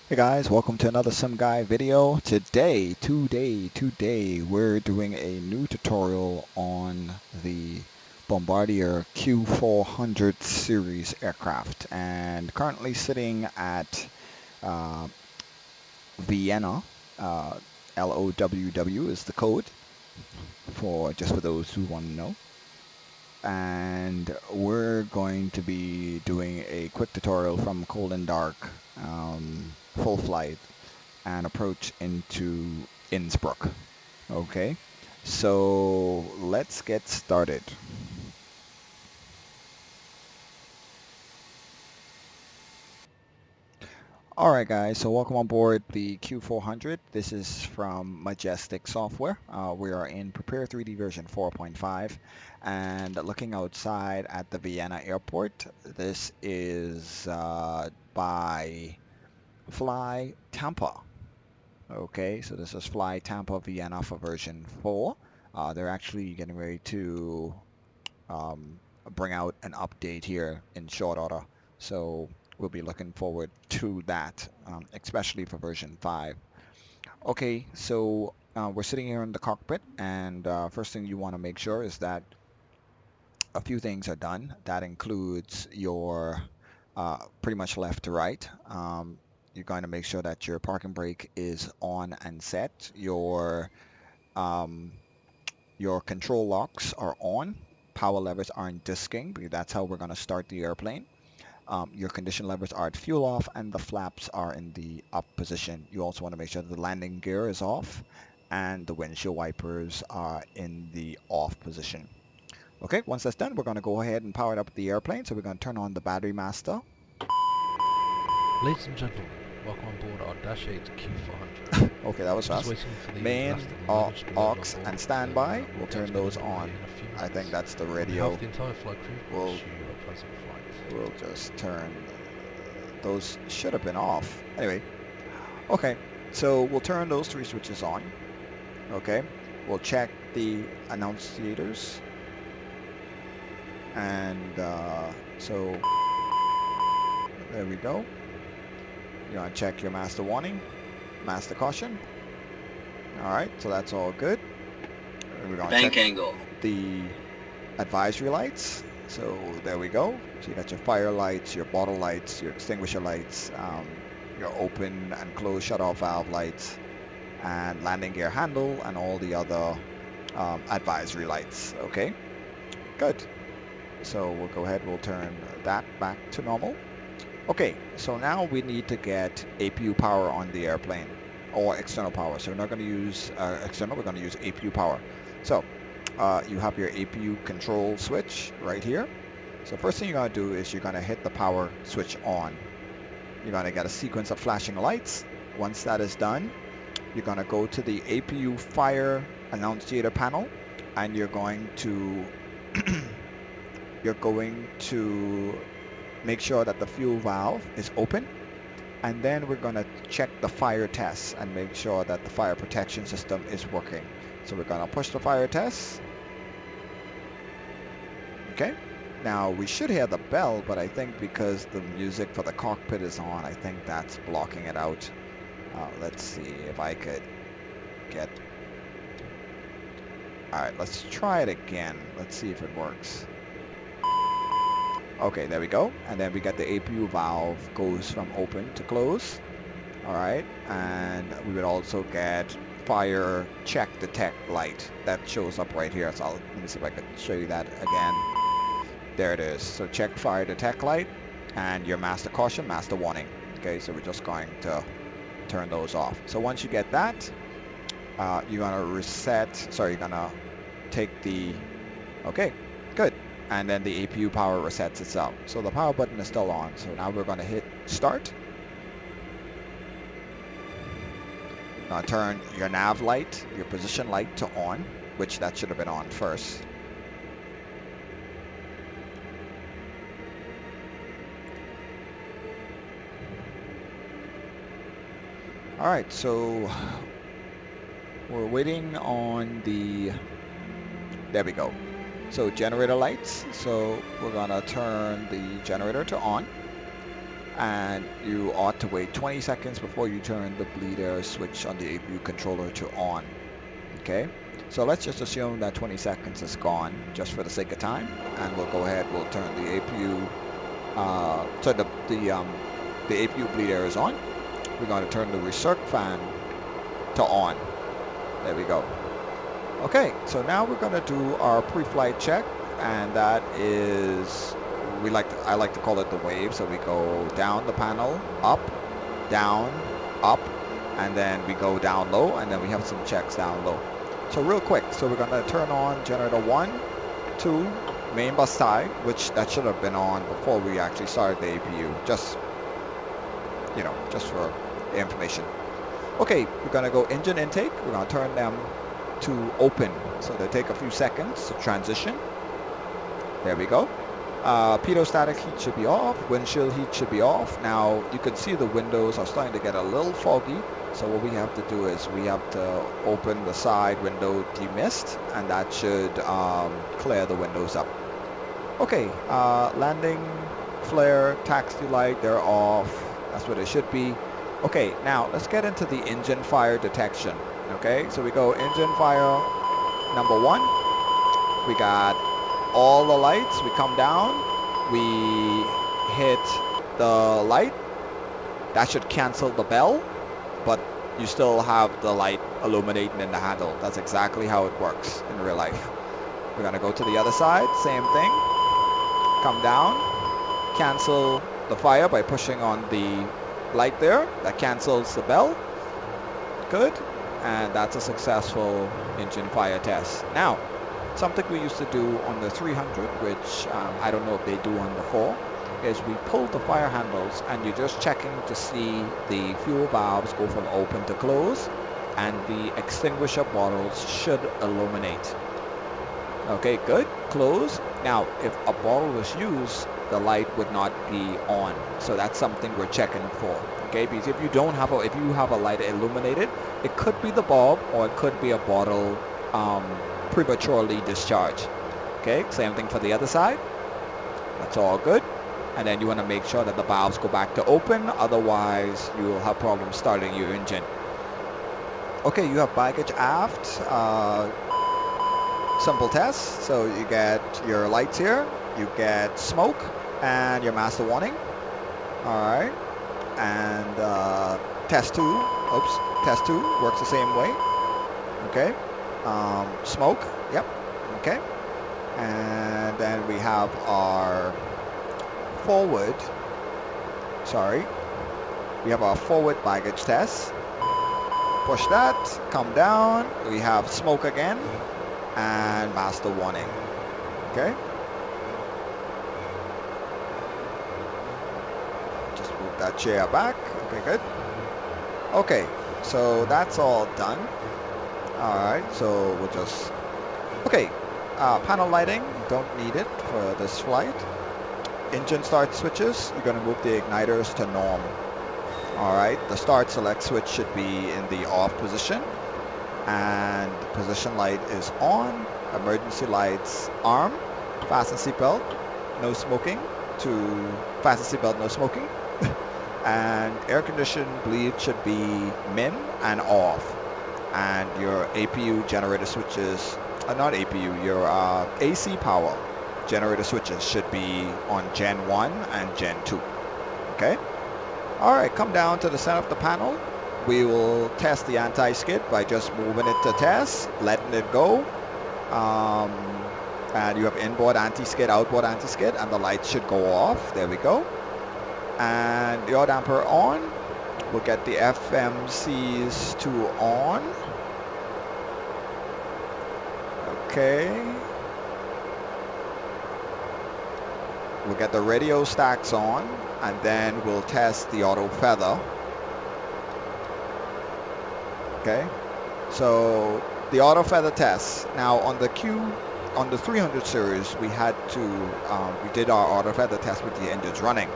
Hey guys, welcome to another Some Guy video. Today, we're doing a new tutorial on the Bombardier Q400 series aircraft, and currently sitting at uh, Vienna. LOWW is the code for those who want to know. And we're going to be doing a quick tutorial from cold and dark, full flight, and approach into Innsbruck. Okay, so let's get started. Alright guys, so welcome on board the Q400. This is from Majestic Software. We are in Prepar3D version 4.5, and looking outside at the Vienna airport, this is by FlyTampa. Okay, so this is FlyTampa Vienna for version 4. They're actually getting ready to bring out an update here in short order. So we'll be looking forward to that, especially for version 5. Okay, so we're sitting here in the cockpit, and first thing you want to make sure is that a few things are done. That includes your pretty much left to right. You're going to make sure that your parking brake is on and set. Um, your control locks are on. Power levers aren't disking, because that's how we're going to start the airplane. Your condition levers are at fuel off, and the flaps are in the up position. You also want to make sure that the landing gear is off and the windshield wipers are in the off position. Okay, once that's done, we're going to go ahead and power up the airplane. So we're going to turn on the battery master. Ladies and gentlemen, welcome on board our Dash 8 Q400. Okay, that was fast. Main, aux, and standby. We'll turn those on. I think that's the radio. The entire flight crew We'll, wish you a pleasant flight. We'll just turn... Those should have been off. Anyway. Okay, so we'll turn those three switches on. Okay, we'll check the annunciators. And so there we go. You want to check your master warning, master caution. All right, so that's all good. We're going to check angle. the advisory lights. So there we go. So you got your fire lights, your bottle lights, your extinguisher lights, your open and close shut-off valve lights, and landing gear handle, and all the other advisory lights. Okay, good. So we'll go ahead, we'll turn that back to normal. Okay, so now we need to get APU power on the airplane, or external power. So we're not going to use external, we're going to use APU power. So you have your APU control switch right here. So first thing you're going to do is you're going to hit the power switch on. You're going to get a sequence of flashing lights. Once that is done, you're going to go to the APU fire annunciator panel, and you're going to make sure that the fuel valve is open, and then we're going to check the fire tests and make sure that the fire protection system is working. So we're going to push the fire test. Okay, now we should hear the bell, but I think because the music for the cockpit is on, I think that's blocking it out. Let's see if I could get... Alright, let's try it again. Let's see if it works. Okay, there we go. And then we got the APU valve goes from open to close. Alright, and we would also get fire check detect light. That shows up right here. So let me see if I can show you that again. There it is. So check fire detect light, and your master caution, master warning. Okay, so we're just going to turn those off. So once you get that, you're gonna you're gonna take the... Okay, good. And then the APU power resets itself. So the power button is still on. So now we're going to hit start. Now turn your nav light, your position light to on, which that should have been on first. All right, so we're waiting on the... There we go. So generator lights, so we're gonna turn the generator to on, and you ought to wait 20 seconds before you turn the bleed air switch on the APU controller to on. Okay, so let's just assume that 20 seconds is gone just for the sake of time, and we'll go ahead, we'll turn the APU, so the APU bleed air is on. We're going to turn the recirc fan to on. There we go. Okay, so now we're going to do our pre-flight check, and that is, I like to call it the wave. So we go down the panel, up, down, up, and then we go down low, and then we have some checks down low. So real quick, so we're going to turn on generator 1, 2, main bus tie, which that should have been on before we actually started the APU, just, you know, just for information. Okay, we're going to go engine intake. We're going to turn them to open, so they take a few seconds to transition. There we go. Pitot-static heat should be off, windshield heat should be off. Now you can see the windows are starting to get a little foggy, so what we have to do is we have to open the side window demist, and that should clear the windows up. Okay, landing flare, taxi light, they're off. That's what it should be. Okay, now let's get into the engine fire detection. Okay, so we go engine fire number 1. We got all the lights. We come down. We hit the light. That should cancel the bell, but you still have the light illuminating in the handle. That's exactly how it works in real life. We're gonna go to the other side. Same thing. Come down. Cancel the fire by pushing on the light there. That cancels the bell. Good. And that's a successful engine fire test. Now, something we used to do on the 300, which I don't know if they do on the 4, is we pull the fire handles and you're just checking to see the fuel valves go from open to close, and the extinguisher bottles should illuminate. Okay, good. Close. Now, if a bottle was used, the light would not be on. So that's something we're checking for. Okay, because if you have a light illuminated, it could be the bulb or it could be a bottle prematurely discharged. Okay, same thing for the other side. That's all good. And then you want to make sure that the valves go back to open, otherwise you will have problems starting your engine. Okay, you have baggage aft. Simple test. So you get your lights here, you get smoke, and your master warning. Alright. And test 2. Oops. Test 2 works the same way. Okay. Smoke. Yep. Okay. And then we have our forward. Sorry. We have our forward baggage test. Push that. Come down. We have smoke again. And master warning. Okay. Just move that chair back. Okay, good. Okay, so that's all done. Alright, so we'll just... Okay, panel lighting, don't need it for this flight. Engine start switches, you're going to move the igniters to norm. Alright, the start select switch should be in the off position. And position light is on. Emergency lights arm. Fasten seatbelt, no smoking. To fasten seatbelt, no smoking. And air condition bleed should be min and off. And your APU generator switches, not APU, your AC power generator switches should be on Gen 1 and Gen 2. Okay? Alright, come down to the center of the panel. We will test the anti-skid by just moving it to test, letting it go. And you have inboard anti-skid, outboard anti-skid, and the lights should go off. There we go. And the yaw damper on. We'll get the FMCs to on. Okay. We'll get the radio stacks on, and then we'll test the auto feather. Okay, so the auto feather test. Now on the 300 series, we had to, we did our auto feather test with the engines running.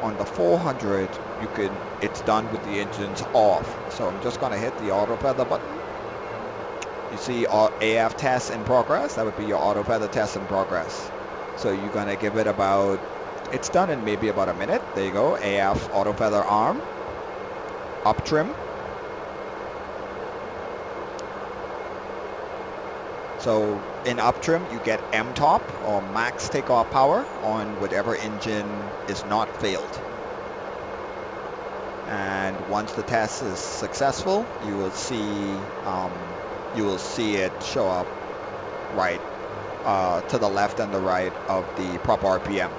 On the 400, it's done with the engines off. So I'm just gonna hit the auto feather button. You see AF test in progress. That would be your auto feather test in progress. So you're gonna give it about It's done in maybe about a minute. There you go. AF auto feather arm. Up trim. So in up trim, you get M-top or max takeoff power on whatever engine is not failed. And once the test is successful, you will see it show up right to the left and the right of the prop RPM.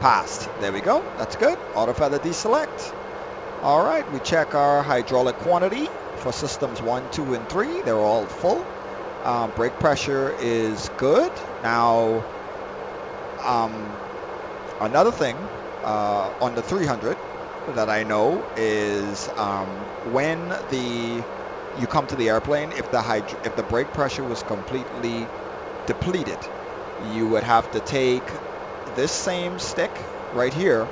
Passed. There we go. That's good. Auto feather deselect. All right, we check our hydraulic quantity for systems 1, 2, and 3. They're all full. Brake pressure is good. Now, another thing on the 300 that I know is when you come to the airplane, if the brake pressure was completely depleted, you would have to take this same stick right here,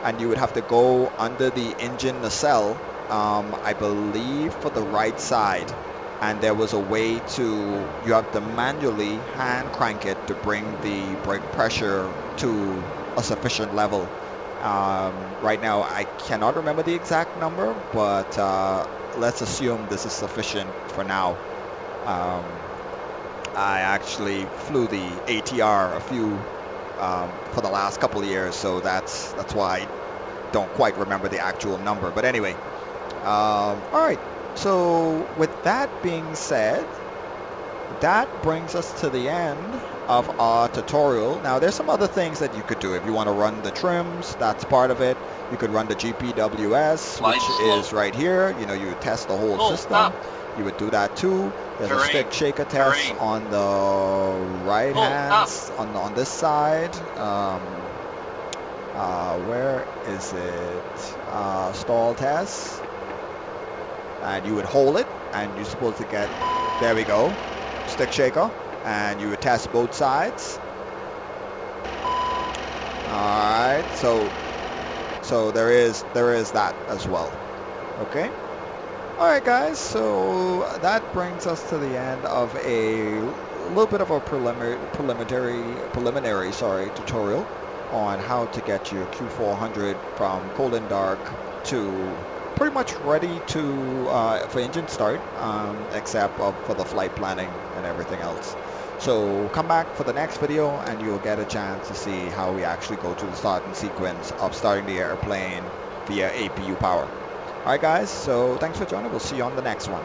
and you would have to go under the engine nacelle, I believe for the right side, and there was a way you have to manually hand crank it to bring the brake pressure to a sufficient level. Right now I cannot remember the exact number, but let's assume this is sufficient for now. I actually flew the ATR for the last couple of years, so that's why I don't quite remember the actual number. But anyway, all right. So with that being said, that brings us to the end of our tutorial. Now there's some other things that you could do if you want to run the trims. That's part of it. You could run the GPWS, which is right here. You know, you would test the whole system. You would do that too. There's a stick shaker test on the right hand, on this side. Where is it? Stall test. And you would hold it, and you're supposed to get, there we go, stick shaker, and you would test both sides. Alright, so there is that as well. Okay. Alright guys, so that brings us to the end of a little bit of a preliminary tutorial on how to get your Q400 from cold and dark to pretty much ready for engine start, except for the flight planning and everything else. So come back for the next video and you'll get a chance to see how we actually go through the starting sequence of starting the airplane via APU power. Alright guys, so thanks for joining. We'll see you on the next one.